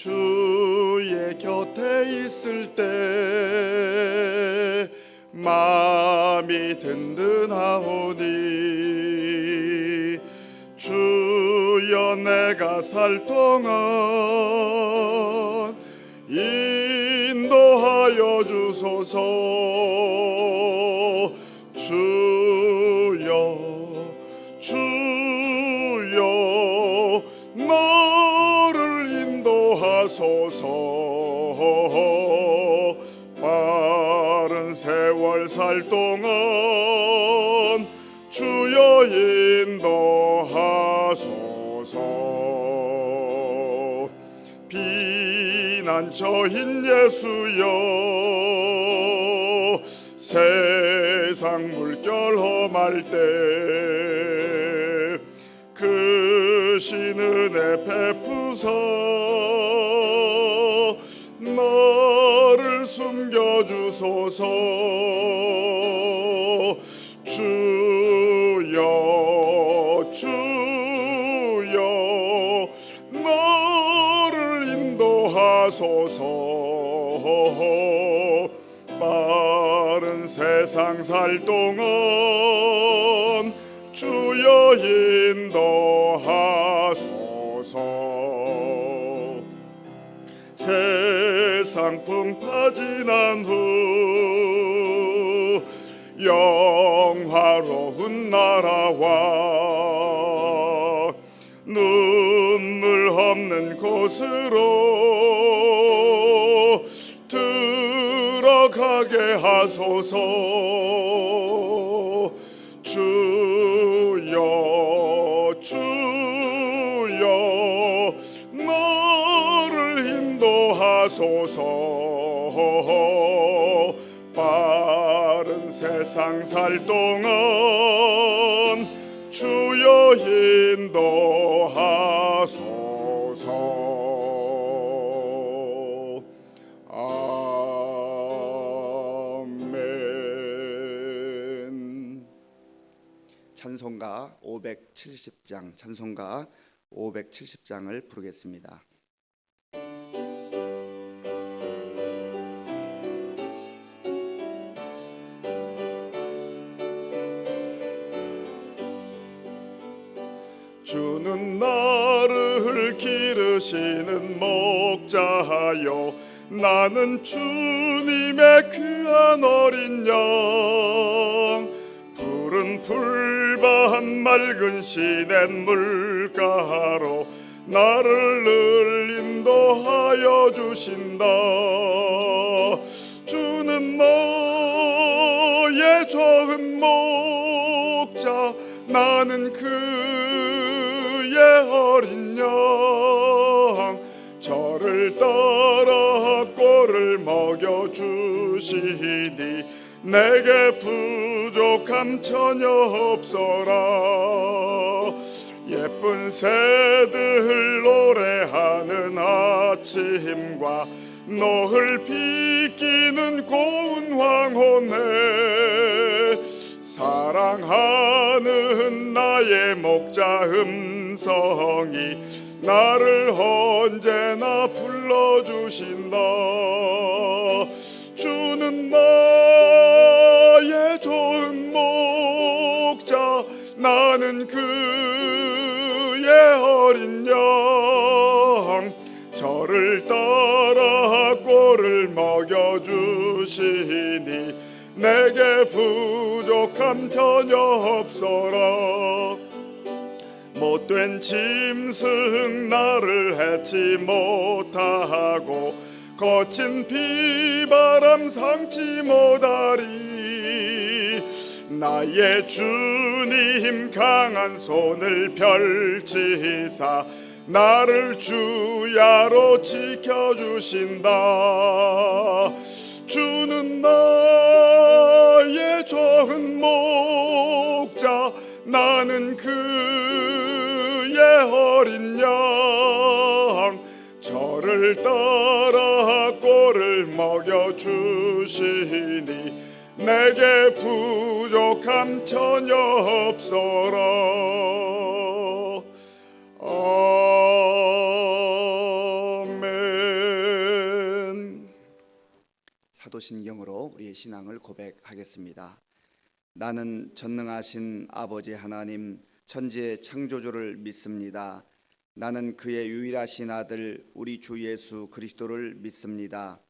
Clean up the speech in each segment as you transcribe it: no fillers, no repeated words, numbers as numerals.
주의 곁에 있을 때 마음이 든든하오니 주여 내가 살 동안 인도하여 주소서. 주여 나를 인도하소서. 빠른 세월 살 동안 주여 인도하소서. 피난처인 예수여 세상 물결 험할 때 크신 은혜 베푸사 나를 숨겨주소서. 주여 나를 인도하소서. 빠른 세상 살 동안 주여 인도하소서. 세상 풍파 지난 후 영화로운 나라와 눈물 없는 곳으로 들어가게 하소서. 주여 나를 인도하소서. 빠른 세상 살 동안 주여 인도하소서. 아멘. 찬송가 570장, 찬송가 570장을 부르겠습니다. 주는 나를 기르시는 목자여 나는 주님의 귀한 어린 양. 푸른 풀밭 맑은 시냇 물가로 나를 늘 인도하여 주신다. 주는 나의 좋은 목자 나는 그의 어린 양. 저를 따라 꼴을 먹여주시니 내게 부족함 전혀 없어라. 예쁜 새들 노래하는 아침과 노을 비끼는 고운 황혼에 사랑하는 나의 목자 음성이 나를 언제나 불러주신다. 주는 나의 좋은 목자 나는 그의 어린 양. 저를 따라 꼴을 먹여주시니 내게 부족함 전혀 없어라. 못된 짐승 나를 해치 못하고 거친 비바람 상치 못하리. 나의 주님 강한 손을 펼치사 나를 주야로 지켜주신다. 주는 나의 좋은 목자 나는 그의 어린 양. 저를 따라 꼴을 먹여주시니 내게 부족함 전혀 없어라. 아멘. 사도신경으로 우리의 신앙을 고백하겠습니다. 나는 전능하신 아버지 하나님 천지의 창조주를 믿습니다. 나는 그의 유일하신 아들 우리 주 예수 그리스도를 믿습니다.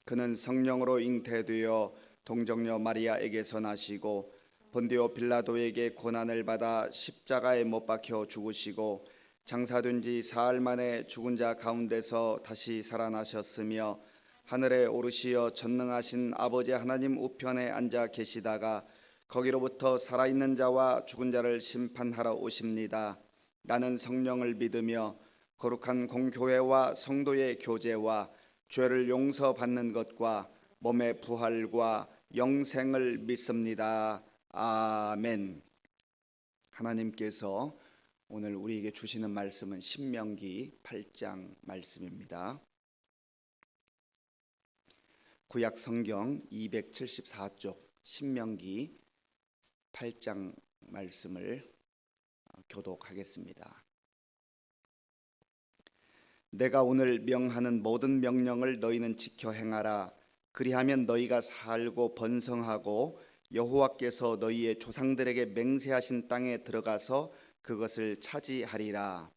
그는 성령으로 잉태되어 동정녀 마리아에게서 나시고 본디오 빌라도에게 고난을 받아 십자가에 못 박혀 죽으시고 장사된 지 사흘 만에 죽은 자 가운데서 다시 살아나셨으며 하늘에 오르시어 전능하신 아버지 하나님 우편에 앉아 계시다가 거기로부터 살아있는 자와 죽은 자를 심판하러 오십니다. 나는 성령을 믿으며 거룩한 공교회와 성도의 교제와 죄를 용서받는 것과 몸의 부활과 영생을 믿습니다. 아멘. 하나님께서 오늘 우리에게 주시는 말씀은 신명기 8장 말씀입니다. 구약 성경 274쪽 신명기 8장 말씀을 교독하겠습니다. 내가 오늘 명하는 모든 명령을 너희는 지켜 행하라. 그리하면 너희가 살고 번성하고 여호와께서 너희의 조상들에게 맹세하신 땅에 들어가서 그것을 차지하리라.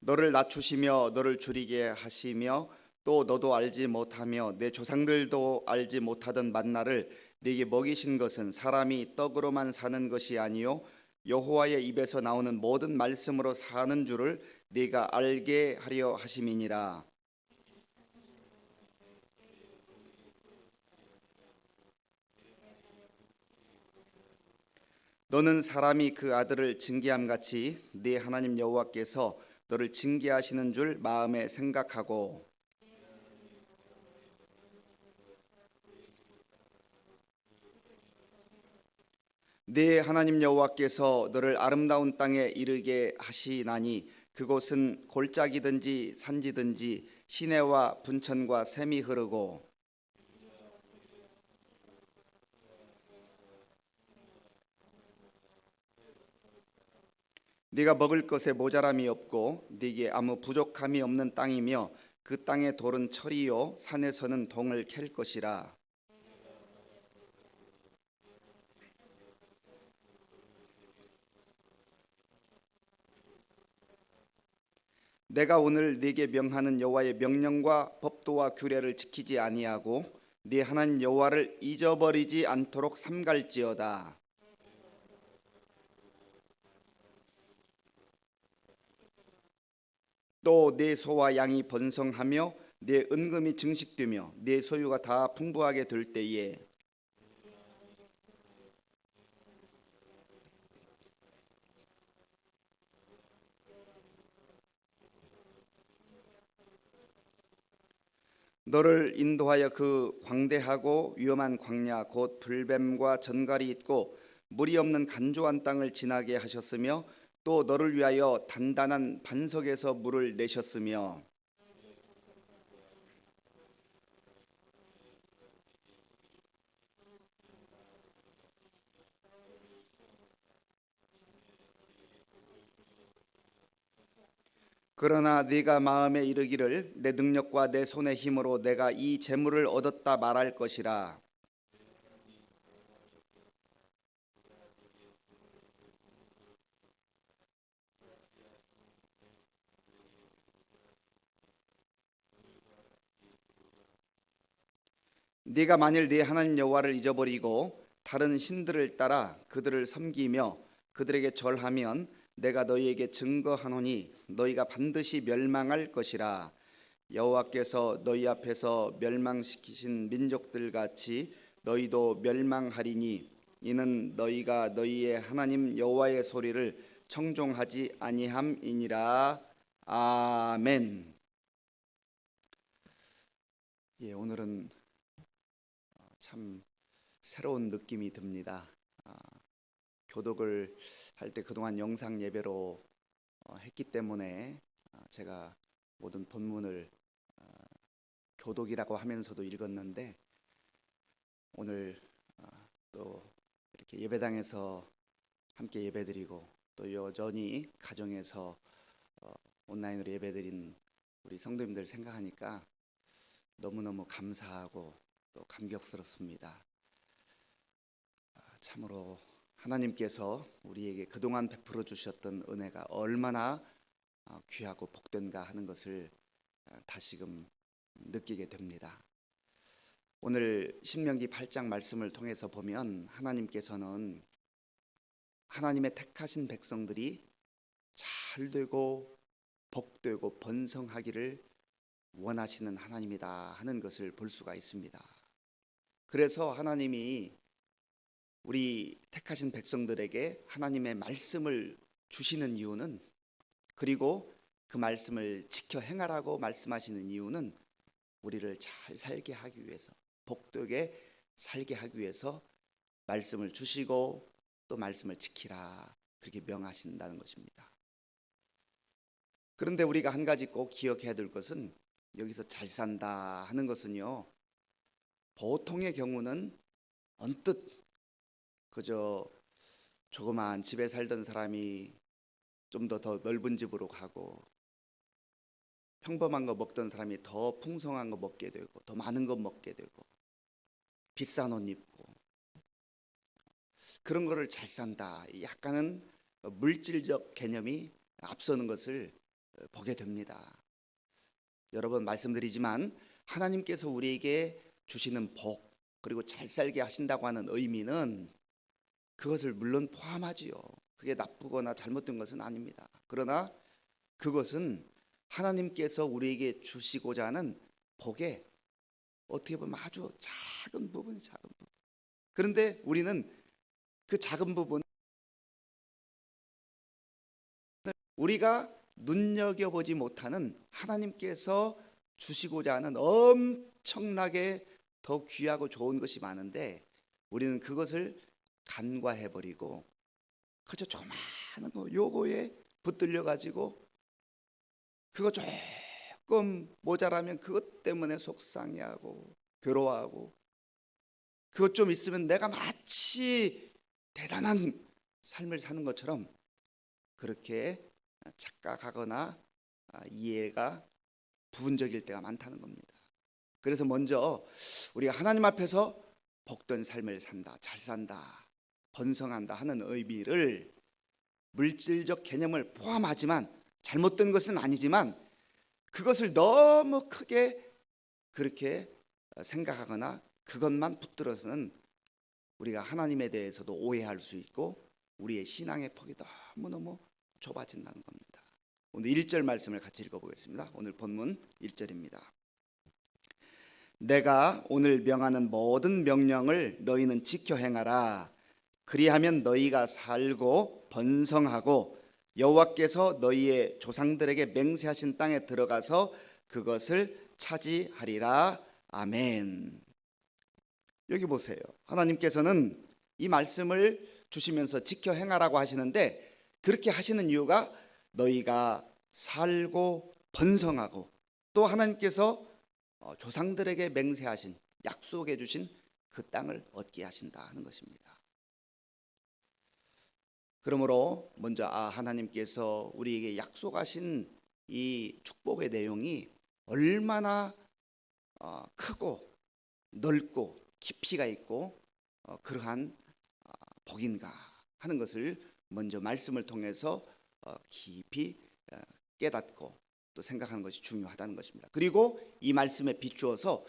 너를 낮추시며 너를 줄이게 하시며 또 너도 알지 못하며 내 조상들도 알지 못하던 만나를 네게 먹이신 것은 사람이 떡으로만 사는 것이 아니요 여호와의 입에서 나오는 모든 말씀으로 사는 줄을 네가 알게 하려 하심이니라. 너는 사람이 그 아들을 징계함같이 네 하나님 여호와께서 너를 징계하시는 줄 마음에 생각하고 네 하나님 여호와께서 너를 아름다운 땅에 이르게 하시나니 그곳은 골짜기든지 산지든지 시내와 분천과 샘이 흐르고 네가 먹을 것에 모자람이 없고 네게 아무 부족함이 없는 땅이며 그 땅의 돌은 철이요 산에서는 동을 캘 것이라. 내가 오늘 네게 명하는 여호와의 명령과 법도와 규례를 지키지 아니하고 네 하나님 여호와를 잊어버리지 않도록 삼갈지어다. 또 내 소와 양이 번성하며 내 은금이 증식되며 내 소유가 다 풍부하게 될 때에 너를 인도하여 그 광대하고 위험한 광야 곧 불뱀과 전갈이 있고 물이 없는 간조한 땅을 지나게 하셨으며 또 너를 위하여 단단한 반석에서 물을 내셨으며 그러나 네가 마음에 이르기를 내 능력과 내 손의 힘으로 내가 이 재물을 얻었다 말할 것이라. 네가 만일 네 하나님 여호와를 잊어버리고 다른 신들을 따라 그들을 섬기며 그들에게 절하면 내가 너희에게 증거하노니 너희가 반드시 멸망할 것이라. 여호와께서 너희 앞에서 멸망시키신 민족들 같이 너희도 멸망하리니 이는 너희가 너희의 하나님 여호와의 소리를 청종하지 아니함이니라. 아멘. 예, 오늘은 참 새로운 느낌이 듭니다. 교독을 할 때 그동안 영상 예배로 했기 때문에 제가 모든 본문을 도덕이라고 하면서도 읽었는데 오늘 또 이렇게 예배당에서 함께 예배드리고 또 여전히 가정에서 온라인으로 예배드린 우리 성도님들 생각하니까 너무너무 감사하고 또 감격스럽습니다. 참으로 하나님께서 우리에게 그동안 베풀어 주셨던 은혜가 얼마나 귀하고 복된가 하는 것을 다시금 느끼게 됩니다. 오늘 신명기 8장 말씀을 통해서 보면 하나님께서는 하나님의 택하신 백성들이 잘 되고 복되고 번성하기를 원하시는 하나님이다 하는 것을 볼 수가 있습니다. 그래서 하나님이 우리 택하신 백성들에게 하나님의 말씀을 주시는 이유는, 그리고 그 말씀을 지켜 행하라고 말씀하시는 이유는 우리를 잘 살게 하기 위해서, 복되게 살게 하기 위해서 말씀을 주시고 또 말씀을 지키라 그렇게 명하신다는 것입니다. 그런데 우리가 한 가지 꼭 기억해야 될 것은, 여기서 잘 산다 하는 것은요, 보통의 경우는 언뜻 그저 조그마한 집에 살던 사람이 좀 더 넓은 집으로 가고, 평범한 거 먹던 사람이 더 풍성한 거 먹게 되고, 더 많은 거 먹게 되고, 비싼 옷 입고, 그런 거를 잘 산다, 약간은 물질적 개념이 앞서는 것을 보게 됩니다. 여러 번 말씀드리지만 하나님께서 우리에게 주시는 복, 그리고 잘 살게 하신다고 하는 의미는 그것을 물론 포함하지요. 그게 나쁘거나 잘못된 것은 아닙니다. 그러나 그것은 하나님께서 우리에게 주시고자 하는 복의 어떻게 보면 아주 작은 부분이 작은 부분. 그런데 우리는 그 작은 부분, 우리가 눈여겨보지 못하는 하나님께서 주시고자 하는 엄청나게 더 귀하고 좋은 것이 많은데, 우리는 그것을 간과해버리고 그저 조그마한 거 요거에 붙들려 가지고 그거 조금 모자라면 그것 때문에 속상해하고 괴로워하고, 그것 좀 있으면 내가 마치 대단한 삶을 사는 것처럼 그렇게 착각하거나 이해가 부분적일 때가 많다는 겁니다. 그래서 먼저 우리가 하나님 앞에서 복된 삶을 산다, 잘 산다, 번성한다 하는 의미를, 물질적 개념을 포함하지만 잘못된 것은 아니지만 그것을 너무 크게 그렇게 생각하거나 그것만 붙들어서는 우리가 하나님에 대해서도 오해할 수 있고 우리의 신앙의 폭이 너무너무 좁아진다는 겁니다. 오늘 1절 말씀을 같이 읽어보겠습니다. 오늘 본문 1절입니다. 내가 오늘 명하는 모든 명령을 너희는 지켜 행하라. 그리하면 너희가 살고 번성하고 여호와께서 너희의 조상들에게 맹세하신 땅에 들어가서 그것을 차지하리라. 아멘. 여기 보세요. 하나님께서는 이 말씀을 주시면서 지켜 행하라고 하시는데, 그렇게 하시는 이유가 너희가 살고 번성하고 또 하나님께서 조상들에게 맹세하신, 약속해 주신 그 땅을 얻게 하신다 하는 것입니다. 그러므로 먼저 하나님께서 우리에게 약속하신 이 축복의 내용이 얼마나 크고 넓고 깊이가 있고 그러한 복인가 하는 것을 먼저 말씀을 통해서 깊이 깨닫고 또 생각하는 것이 중요하다는 것입니다. 그리고 이 말씀에 비추어서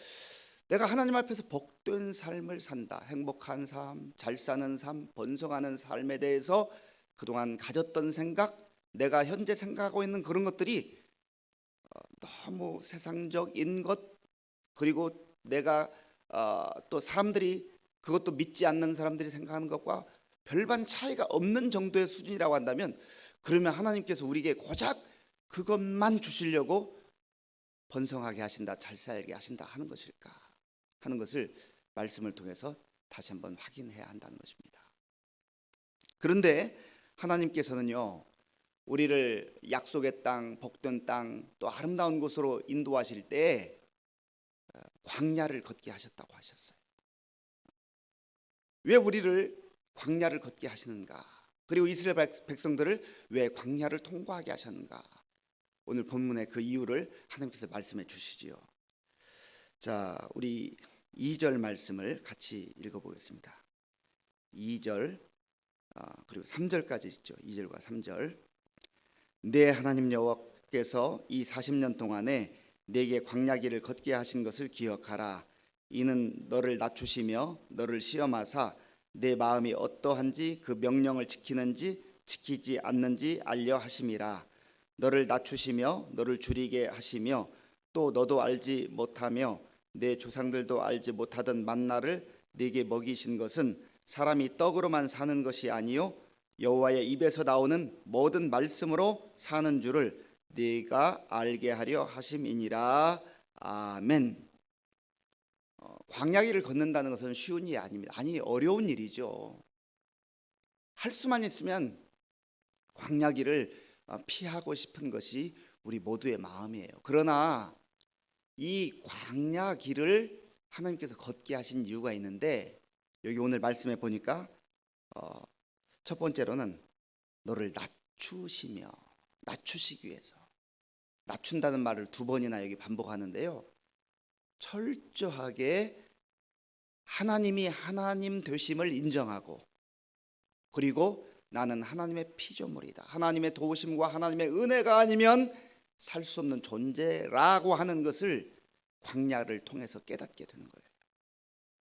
내가 하나님 앞에서 복된 삶을 산다, 행복한 삶, 잘 사는 삶, 번성하는 삶에 대해서 그동안 가졌던 생각, 내가 현재 생각하고 있는 그런 것들이 너무 세상적인 것, 그리고 내가 또 사람들이, 그것도 믿지 않는 사람들이 생각하는 것과 별반 차이가 없는 정도의 수준이라고 한다면, 그러면 하나님께서 우리에게 고작 그것만 주시려고 번성하게 하신다, 잘 살게 하신다 하는 것일까 하는 것을 말씀을 통해서 다시 한번 확인해야 한다는 것입니다. 그런데 하나님께서는요, 우리를 약속의 땅, 복된 땅, 또 아름다운 곳으로 인도하실 때 광야를 걷게 하셨다고 하셨어요. 왜 우리를 광야를 걷게 하시는가? 그리고 이스라엘 백성들을 왜 광야를 통과하게 하셨는가? 오늘 본문의 그 이유를 하나님께서 말씀해 주시지요. 자, 우리 2절 말씀을 같이 읽어보겠습니다. 2절 그리고 3절까지 있죠. 2절과 3절. 내 하나님 여호와께서 이 40년 동안에 내게 광야길을 걷게 하신 것을 기억하라. 이는 너를 낮추시며 너를 시험하사 내 마음이 어떠한지 그 명령을 지키는지 지키지 않는지 알려 하심이라. 너를 낮추시며 너를 줄이게 하시며 또 너도 알지 못하며 내 조상들도 알지 못하던 만나를 네게 먹이신 것은 사람이 떡으로만 사는 것이 아니요 여호와의 입에서 나오는 모든 말씀으로 사는 줄을 네가 알게 하려 하심이니라. 아멘. 광야길을 걷는다는 것은 쉬운 일이 아닙니다. 아니, 어려운 일이죠. 할 수만 있으면 광야길을 피하고 싶은 것이 우리 모두의 마음이에요. 그러나 이 광야길을 하나님께서 걷게 하신 이유가 있는데, 여기 오늘 말씀해 보니까 첫 번째로는 너를 낮추시며, 낮추시기 위해서. 낮춘다는 말을 두 번이나 여기 반복하는데요, 철저하게 하나님이 하나님 되심을 인정하고, 그리고 나는 하나님의 피조물이다, 하나님의 도우심과 하나님의 은혜가 아니면 살 수 없는 존재라고 하는 것을 광야를 통해서 깨닫게 되는 거예요.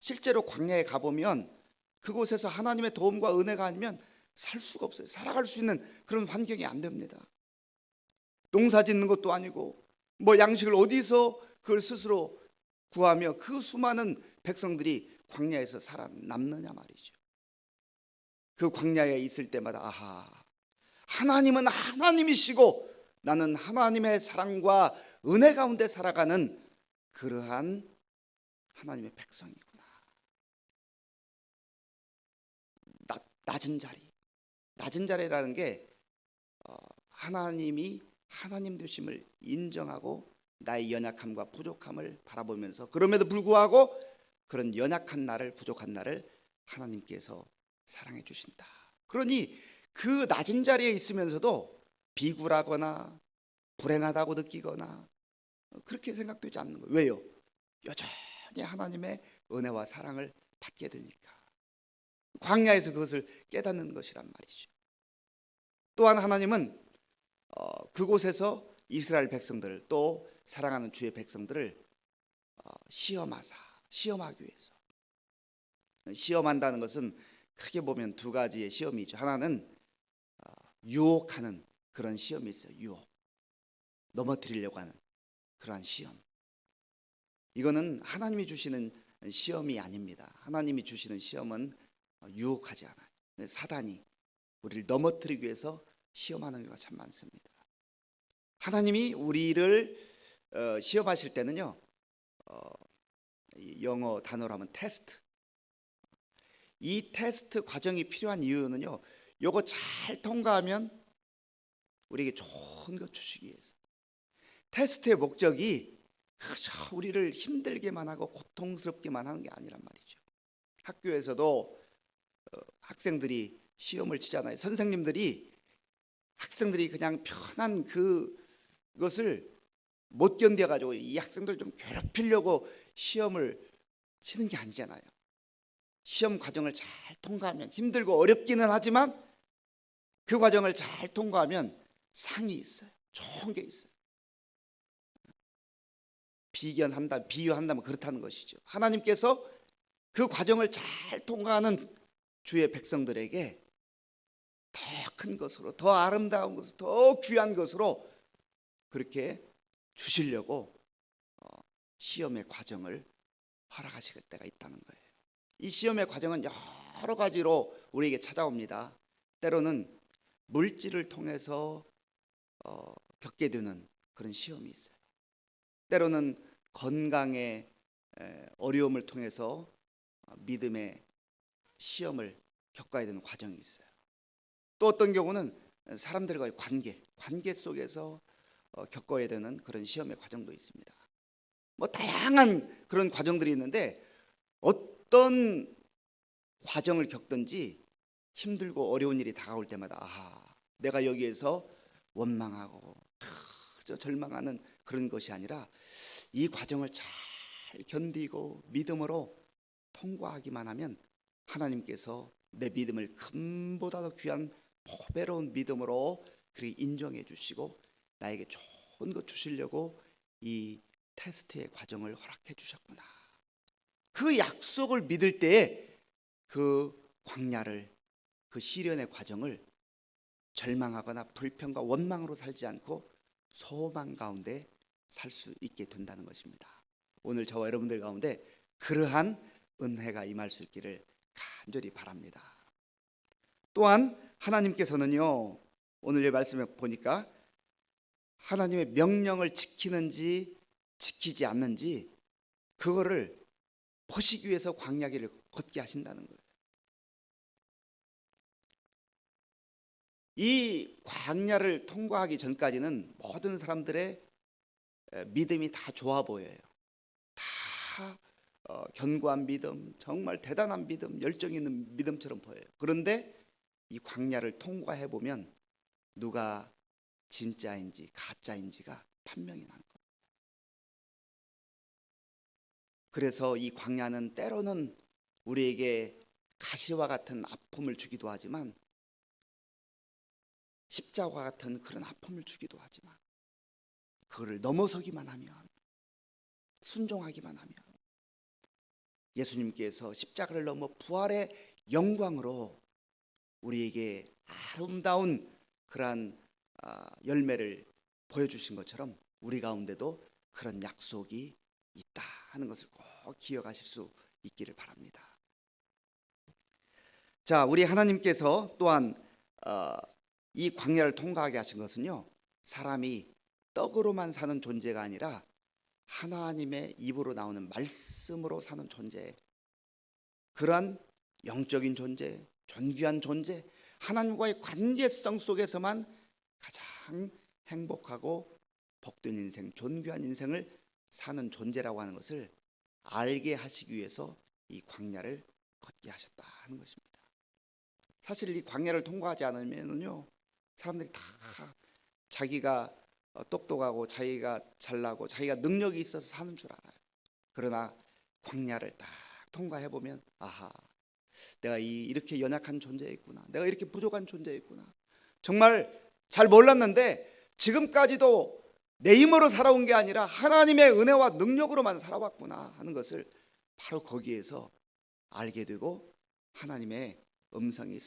실제로 광야에 가보면 그곳에서 하나님의 도움과 은혜가 아니면 살 수가 없어요. 살아갈 수 있는 그런 환경이 안 됩니다. 농사 짓는 것도 아니고 뭐 양식을 어디서 그걸 스스로 구하며 그 수많은 백성들이 광야에서 살아남느냐 말이죠. 그 광야에 있을 때마다 아하, 하나님은 하나님이시고 나는 하나님의 사랑과 은혜 가운데 살아가는 그러한 하나님의 백성이구나. 낮은 자리, 낮은 자리라는 게 하나님이 하나님 되심을 인정하고 나의 연약함과 부족함을 바라보면서, 그럼에도 불구하고 그런 연약한 나를, 부족한 나를 하나님께서 사랑해 주신다. 그러니 그 낮은 자리에 있으면서도 비굴하거나 불행하다고 느끼거나 그렇게 생각되지 않는 거예요. 왜요? 여전히 하나님의 은혜와 사랑을 받게 되니까. 광야에서 그것을 깨닫는 것이란 말이죠. 또한 하나님은 그곳에서 이스라엘 백성들을, 또 사랑하는 주의 백성들을 시험하기 위해서. 시험한다는 것은 크게 보면 두 가지의 시험이죠. 하나는 유혹하는 그런 시험이 있어요. 유혹, 넘어뜨리려고 하는 그러한 시험. 이거는 하나님이 주시는 시험이 아닙니다. 하나님이 주시는 시험은 유혹하지 않아요. 사단이 우리를 넘어뜨리기 위해서 시험하는 경우가 참 많습니다. 하나님이 우리를 시험하실 때는요, 영어 단어로 하면 테스트. 이 테스트 과정이 필요한 이유는요, 요거 잘 통과하면 우리에게 좋은 것 주시기 위해서. 테스트의 목적이 그저 우리를 힘들게만 하고 고통스럽게만 하는 게 아니란 말이죠. 학교에서도 학생들이 시험을 치잖아요. 선생님들이 학생들이 그냥 편한 그것을 못 견뎌가지고 이 학생들 좀 괴롭히려고 시험을 치는 게 아니잖아요. 시험 과정을 잘 통과하면, 힘들고 어렵기는 하지만 그 과정을 잘 통과하면 상이 있어요. 좋은 게 있어요. 비유한다면 그렇다는 것이죠. 하나님께서 그 과정을 잘 통과하는 주의 백성들에게 더 큰 것으로, 더 아름다운 것으로, 더 귀한 것으로 그렇게 주시려고 시험의 과정을 허락하실 때가 있다는 거예요. 이 시험의 과정은 여러 가지로 우리에게 찾아옵니다. 때로는 물질을 통해서 겪게 되는 그런 시험이 있어요. 때로는 건강의 어려움을 통해서 믿음의 시험을 겪어야 되는 과정이 있어요. 또 어떤 경우는 사람들과의 관계 속에서 겪어야 되는 그런 시험의 과정도 있습니다. 뭐 다양한 그런 과정들이 있는데 어떤 과정을 겪든지 힘들고 어려운 일이 다가올 때마다 내가 여기에서 원망하고 절망하는 그런 것이 아니라 이 과정을 잘 견디고 믿음으로 통과하기만 하면 하나님께서 내 믿음을 금보다 더 귀한 보배로운 믿음으로 그렇게 인정해 주시고 나에게 좋은 것 주시려고 이 테스트의 과정을 허락해 주셨구나. 그 약속을 믿을 때에 그 광야를, 그 시련의 과정을 절망하거나 불평과 원망으로 살지 않고 소망 가운데 살 수 있게 된다는 것입니다. 오늘 저와 여러분들 가운데 그러한 은혜가 임할 수 있기를 간절히 바랍니다. 또한 하나님께서는요, 오늘 이 말씀에 보니까 하나님의 명령을 지키는지 지키지 않는지 그거를 보시기 위해서 광야길을 걷게 하신다는 거예요. 이 광야를 통과하기 전까지는 모든 사람들의 믿음이 다 좋아 보여요. 다 견고한 믿음, 정말 대단한 믿음, 열정 있는 믿음처럼 보여요. 그런데 이 광야를 통과해 보면 누가 진짜인지 가짜인지가 판명이 나는 겁니다. 그래서 이 광야는 때로는 우리에게 가시와 같은 아픔을 주기도 하지만 십자가 같은 그런 아픔을 주기도 하지만 그거를 넘어서기만 하면, 순종하기만 하면 예수님께서 십자가를 넘어 부활의 영광으로 우리에게 아름다운 그러한 열매를 보여주신 것처럼 우리 가운데도 그런 약속이 있다 하는 것을 꼭 기억하실 수 있기를 바랍니다. 자, 우리 하나님께서 또한 이 광야를 통과하게 하신 것은요, 사람이 떡으로만 사는 존재가 아니라 하나님의 입으로 나오는 말씀으로 사는 존재, 그러한 영적인 존재, 존귀한 존재, 하나님과의 관계성 속에서만 가장 행복하고 복된 인생, 존귀한 인생을 사는 존재라고 하는 것을 알게 하시기 위해서 이 광야를 걷게 하셨다 하는 것입니다. 사실 이 광야를 통과하지 않으면요, 사람들이 다 자기가 똑똑하고 자기가 잘나고 자기가 능력이 있어서 사는 줄 알아요. 그러나 광야를 딱 통과해 보면 내가 이렇게 연약한 존재였구나, 내가 이렇게 부족한 존재였구나, 정말 잘 몰랐는데 지금까지도 내 힘으로 살아온 게 아니라 하나님의 은혜와 능력으로만 살아왔구나 하는 것을 바로 거기에서 알게 되고 하나님의 음성이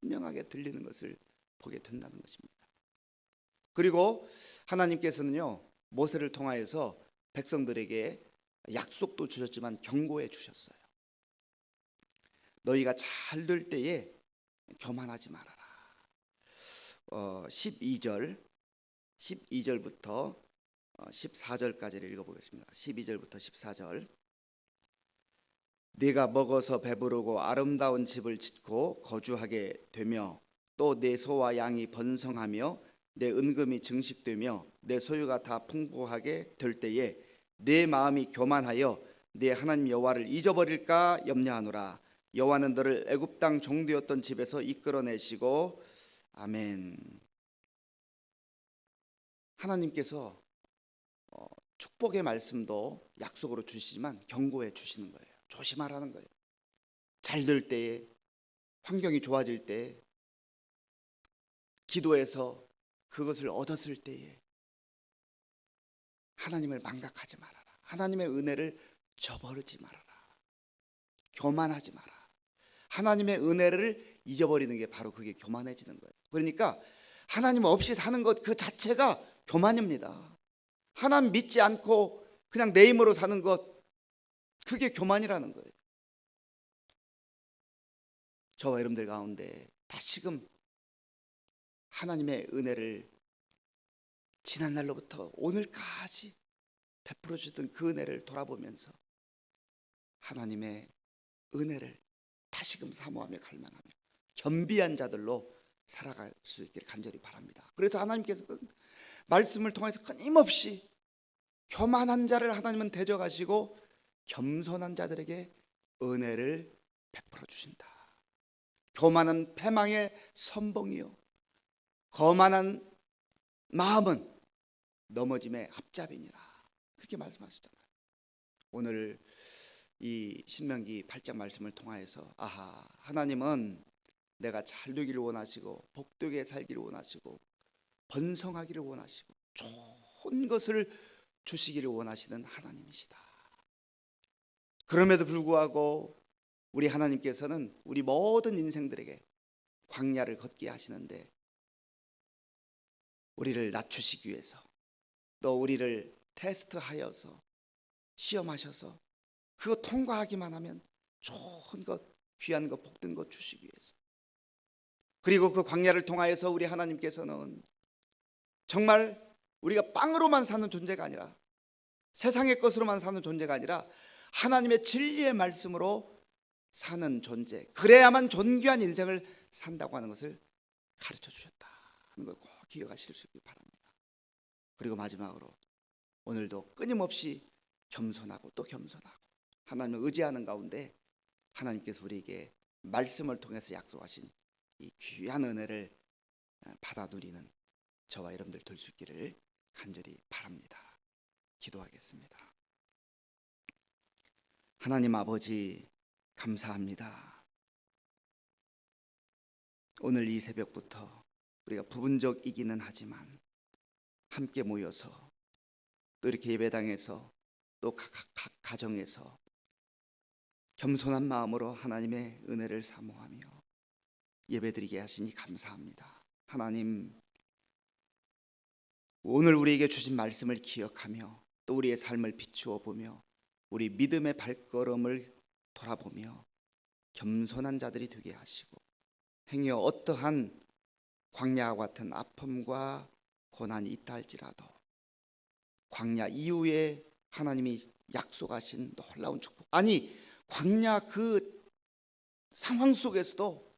선명하게 들리는 것을 보게 된다는 것입니다. 그리고 하나님께서는요, 모세를 통하여서 백성들에게 약속도 주셨지만 경고해 주셨어요. 너희가 잘 될 때에 교만하지 말아라. 12절부터 14절까지를 읽어보겠습니다. 12절부터 14절. 네가 먹어서 배부르고 아름다운 집을 짓고 거주하게 되며 또 내 소와 양이 번성하며 내 은금이 증식되며 내 소유가 다 풍부하게 될 때에 내 마음이 교만하여 내 하나님 여호와를 잊어버릴까 염려하노라. 여호와는 너를 애굽 땅 종되었던 집에서 이끌어내시고 아멘. 하나님께서 축복의 말씀도 약속으로 주시지만 경고해 주시는 거예요. 조심하라는 거예요. 잘 될 때에, 환경이 좋아질 때에, 기도해서 그것을 얻었을 때에 하나님을 망각하지 말아라. 하나님의 은혜를 저버리지 말아라. 교만하지 마라. 하나님의 은혜를 잊어버리는 게 바로 그게 교만해지는 거예요. 그러니까 하나님 없이 사는 것 그 자체가 교만입니다. 하나님 믿지 않고 그냥 내 힘으로 사는 것, 그게 교만이라는 거예요. 저와 여러분들 가운데 다시금 하나님의 은혜를 지난 날로부터 오늘까지 베풀어 주던 그 은혜를 돌아보면서 하나님의 은혜를 다시금 사모하며 갈망하며 겸비한 자들로 살아갈 수 있기를 간절히 바랍니다. 그래서 하나님께서 말씀을 통해서 끊임없이 교만한 자를 하나님은 대적하시고 겸손한 자들에게 은혜를 베풀어 주신다. 교만은 패망의 선봉이요, 거만한 마음은 넘어짐의 앞잡이니라. 그렇게 말씀하셨잖아요. 오늘 이 신명기 8장 말씀을 통하여서 하나님은 내가 잘 되기를 원하시고 복되게 살기를 원하시고 번성하기를 원하시고 좋은 것을 주시기를 원하시는 하나님이시다. 그럼에도 불구하고 우리 하나님께서는 우리 모든 인생들에게 광야를 걷게 하시는데 우리를 낮추시기 위해서, 또 우리를 테스트하여서 시험하셔서 그거 통과하기만 하면 좋은 것, 귀한 것, 복된 것 주시기 위해서, 그리고 그 광야를 통하여서 우리 하나님께서는 정말 우리가 빵으로만 사는 존재가 아니라, 세상의 것으로만 사는 존재가 아니라 하나님의 진리의 말씀으로 사는 존재, 그래야만 존귀한 인생을 산다고 하는 것을 가르쳐 주셨다 하는 걸 꼭 기억하실 수 있길 바랍니다. 그리고 마지막으로 오늘도 끊임없이 겸손하고 또 겸손하고 하나님을 의지하는 가운데 하나님께서 우리에게 말씀을 통해서 약속하신 이 귀한 은혜를 받아 누리는 저와 여러분들 될 수 있기를 간절히 바랍니다. 기도하겠습니다. 하나님 아버지, 감사합니다. 오늘 이 새벽부터 우리가 부분적이기는 하지만 함께 모여서 또 이렇게 예배당에서 또 각 가정에서 겸손한 마음으로 하나님의 은혜를 사모하며 예배드리게 하시니 감사합니다. 하나님, 오늘 우리에게 주신 말씀을 기억하며 또 우리의 삶을 비추어 보며 우리 믿음의 발걸음을 돌아보며 겸손한 자들이 되게 하시고, 행여 어떠한 광야와 같은 아픔과 고난이 있다 할지라도 광야 이후에 하나님이 약속하신 놀라운 축복, 아니 광야 그 상황 속에서도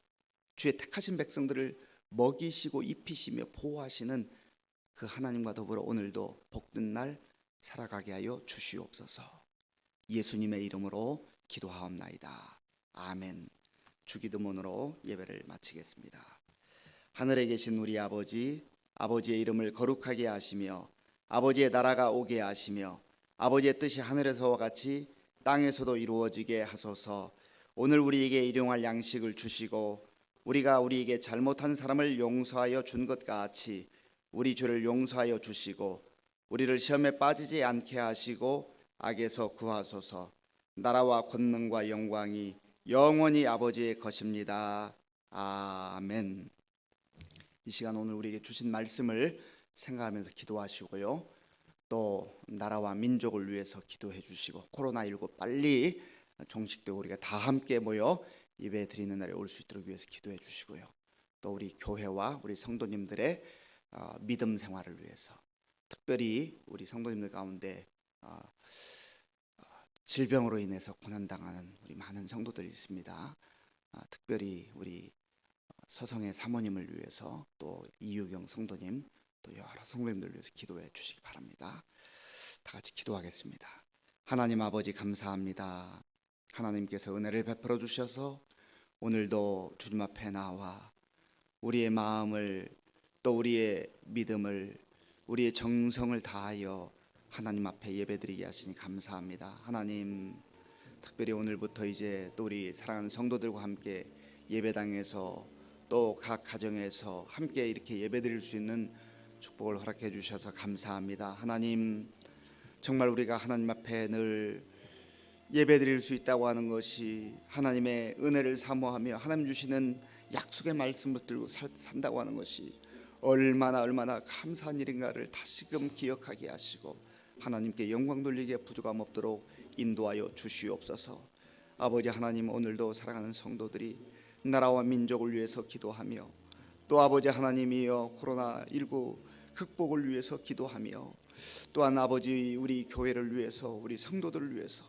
주의 택하신 백성들을 먹이시고 입히시며 보호하시는 그 하나님과 더불어 오늘도 복된 날 살아가게 하여 주시옵소서. 예수님의 이름으로 기도하옵나이다. 아멘. 주기도문으로 예배를 마치겠습니다. 하늘에 계신 우리 아버지, 아버지의 이름을 거룩하게 하시며 아버지의 나라가 오게 하시며 아버지의 뜻이 하늘에서와 같이 땅에서도 이루어지게 하소서. 오늘 우리에게 일용할 양식을 주시고 우리가 우리에게 잘못한 사람을 용서하여 준 것 같이 우리 죄를 용서하여 주시고 우리를 시험에 빠지지 않게 하시고 악에서 구하소서. 나라와 권능과 영광이 영원히 아버지의 것입니다. 아멘. 이 시간 오늘 우리에게 주신 말씀을 생각하면서 기도하시고요, 또 나라와 민족을 위해서 기도해 주시고 코로나19 빨리 종식되고 우리가 다 함께 모여 예배 드리는 날에 올 수 있도록 위해서 기도해 주시고요, 또 우리 교회와 우리 성도님들의 믿음 생활을 위해서, 특별히 우리 성도님들 가운데 질병으로 인해서 고난당하는 우리 많은 성도들이 있습니다. 특별히 우리 서성의 사모님을 위해서, 또 이유경 성도님, 또 여러 성도님들 위해서 기도해 주시기 바랍니다. 다 같이 기도하겠습니다. 하나님 아버지, 감사합니다. 하나님께서 은혜를 베풀어 주셔서 오늘도 주님 앞에 나와 우리의 마음을, 또 우리의 믿음을, 우리의 정성을 다하여 하나님 앞에 예배드리게 하시니 감사합니다. 하나님, 특별히 오늘부터 이제 또 우리 사랑하는 성도들과 함께 예배당에서 또 각 가정에서 함께 이렇게 예배드릴 수 있는 축복을 허락해 주셔서 감사합니다. 하나님, 정말 우리가 하나님 앞에 늘 예배드릴 수 있다고 하는 것이 하나님의 은혜를 사모하며 하나님 주시는 약속의 말씀을 들고 산다고 하는 것이 얼마나 감사한 일인가를 다시금 기억하게 하시고 하나님께 영광 돌리기에 부족함 없도록 인도하여 주시옵소서. 아버지 하나님, 오늘도 사랑하는 성도들이 나라와 민족을 위해서 기도하며 또 아버지 하나님이여 코로나19 극복을 위해서 기도하며, 또한 아버지 우리 교회를 위해서, 우리 성도들을 위해서,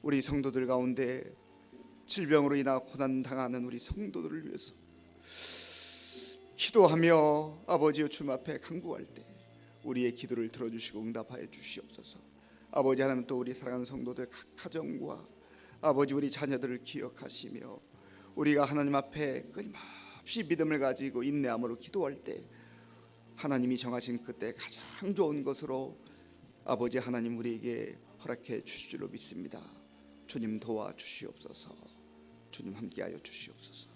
우리 성도들 가운데 질병으로 인하 고난당하는 우리 성도들을 위해서 기도하며 아버지여 주님 앞에 간구할 때 우리의 기도를 들어주시고 응답하여 주시옵소서. 아버지 하나님, 또 우리 사랑하는 성도들 각 가정과 아버지 우리 자녀들을 기억하시며 우리가 하나님 앞에 끊임없이 믿음을 가지고 인내함으로 기도할 때 하나님이 정하신 그때 가장 좋은 것으로 아버지 하나님 우리에게 허락해 주실 줄로 믿습니다. 주님 도와주시옵소서. 주님 함께하여 주시옵소서.